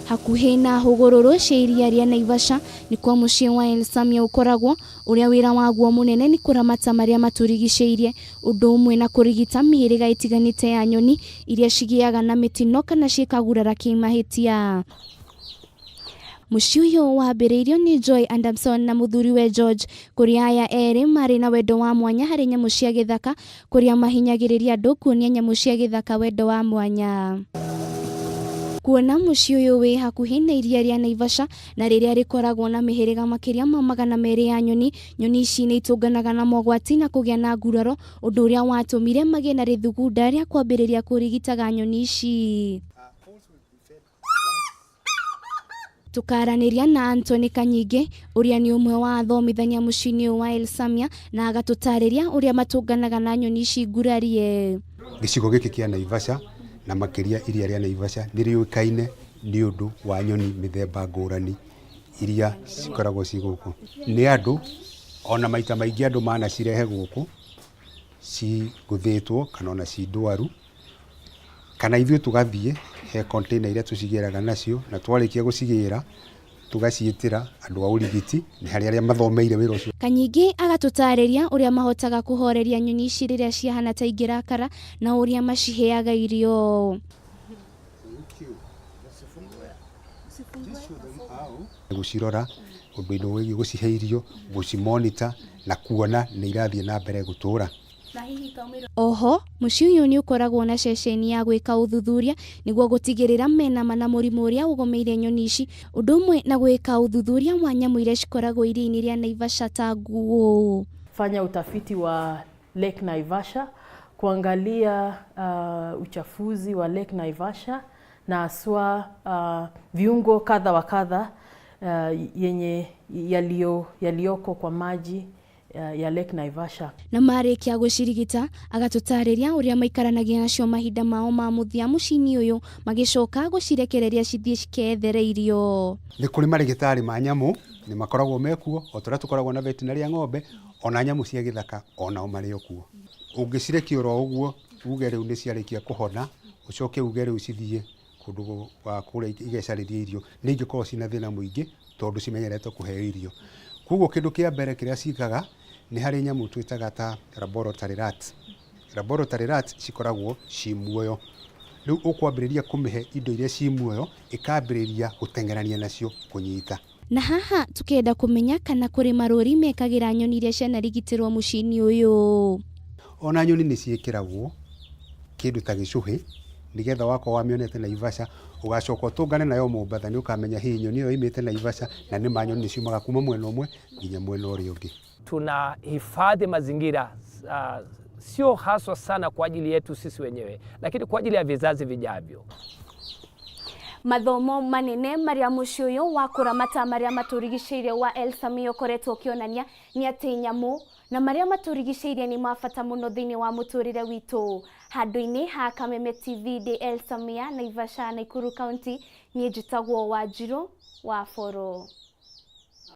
Hakuhĩ na hũgũrũrũ cia iria ria Naivasha ni kwa mucii wa Elsamare ukoragwo, uria wira waguo munene ni kuramata maria maturigicĩirie, undu umwe na kurigita mihĩrĩga itiganĩte ya nyoni iria cigiaga na mitino kana ciikagurara kimahitia. Mucii uyu wambĩrĩirio ni Joy Anderson na muthuriwe George, kuria aya eri mari na wendo wa mwanya hari nyamu cia githaka, kuria mahinyagĩrĩria andu kuonia nyamu cia githaka wendo wa mwanya. Kuona mucii uyu wi hakuhi na iria ria Naivasha na riria rikoragwo na mihĩrĩga makiria ma 200 ya nyoni, nyoni ici ni itũnganaga na mogwati na kugia na nguraro, undu uria watumire magie na rithugunda ria kwambĩrĩria kurigitaga nyoni ici. Tukaranĩria na Anthony Kaingi, uria ni umwe wa athomithania mucii-ini wa Elsamare, na agatũtarĩria uria matũnganaga na nyoni ici ngurarie. Gĩcigo gĩkĩ kĩa Naivasha na makiria iria ria Naivasha nĩ rĩũĩkaine nĩ ũndũ wa nyoni mĩthemba ngũrani iria cikoragwo ci gũkũ. Nĩ andũ ona maita maingĩ andũ manacirehe gũkũ cigũthĩtwo kana ona ci ndwaru, kana ithuĩ tũgathiĩ he container iria tũcigĩraga nacio, na twarĩkia gũcigĩra tugaciĩtĩra andũ a ũrigiti nĩ harĩ arĩa mathomeire wĩra ũcio. Kaingi agatũtarĩria uria mahotaga kuhoreria nyoni ici rĩrĩa ciahana ta ingĩrakara na uria maciheaga irio. Gucirora ũndũ-inĩ wĩgiĩ gũcihe irio, gũcimonita na kuona nĩ irathiĩ na mbere gũtũra. Oho, mucii uyu ni ukoragwo na ceceni ya gwika uthuthuria niguo gutigirira mena mana murimu uria ugomeire nyoni ici, undu umwe na gwika uthuthuria wa nyamu iria cikoragwo iria-ini ria Naivasha ta nguu. Fanya utafiti wa Lake Naivasha, kuangalia uchafuzi wa Lake Naivasha na haswa viungo kadha wa kadha yenye yalioko kwa maji ya Lake Naivasha. Na marĩkia gũcirigita agatũtarĩria uria maikaranagia nacio mahinda mao ma muthia mucii-ini uyu, magicoka gũcirekereria cithie cikethere irio. Nĩ kũrĩ marigitari ma nyamu nĩ makoragwo mekuo, o tũrĩa tũkoragwo na veterinary ya ng'ombe, ona nyamu cia githaka onao marĩ okuo. Ũngĩcirekia oro ũguo uge rĩu nĩ ciarĩkia kũhona, ucoke uge rĩu cithie kũndũ gwa kũrĩa igecarĩrie irio, nĩ ingĩkorwo cina thĩna mũingĩ tondũ cimenyerete kũheo irio. Koguo kĩndũ kĩa mbere kĩrĩa cikaga nĩ harĩ nyamu twĩtaga ta laboratory rats. Laboratory rats cikoragwo ci muoyo. Rĩu ũkwambĩrĩria kũmĩhe indo iria ci muoyo, ĩkambĩrĩria gũtengerania nacio kũnyita. Na haha tukenda kumenya kana kũrĩ marũri mekagĩra nyoni iria cianarigitĩrwo mucii-ini uyu. Ona nyoni nĩ ciĩkĩragwo kĩndũ ta gĩcũhĩ, nigetha wakorwo wamĩonete Naivasha ugacoka ũtũngane nayo Mombasa, nĩ ũkamenya hii nyoni ĩyo imĩte Naivasha na nĩ ma nyoni ciumaga kuma mwena ũmwe nginya mwena ũrĩa ũngĩ. Tunahifadhi mazingira sio haswa sana kwa ajili yetu sisi wenyewe, lakini kwa ajili ya vizazi vijavyo. Mathomo manene maria mucii uyu wa kuramata maria maturigicĩirie wa Elsamare ukoretwo ukionania ni atĩ nyamu na maria maturigicĩirie ni mabata mũno thĩinĩ wa mũtũrĩre witũ. Handũ-inĩ ha Kameme TV de Elsamare, Naivasha, Nakuru County, niĩ njĩtagwo Wanjiru wa Boro.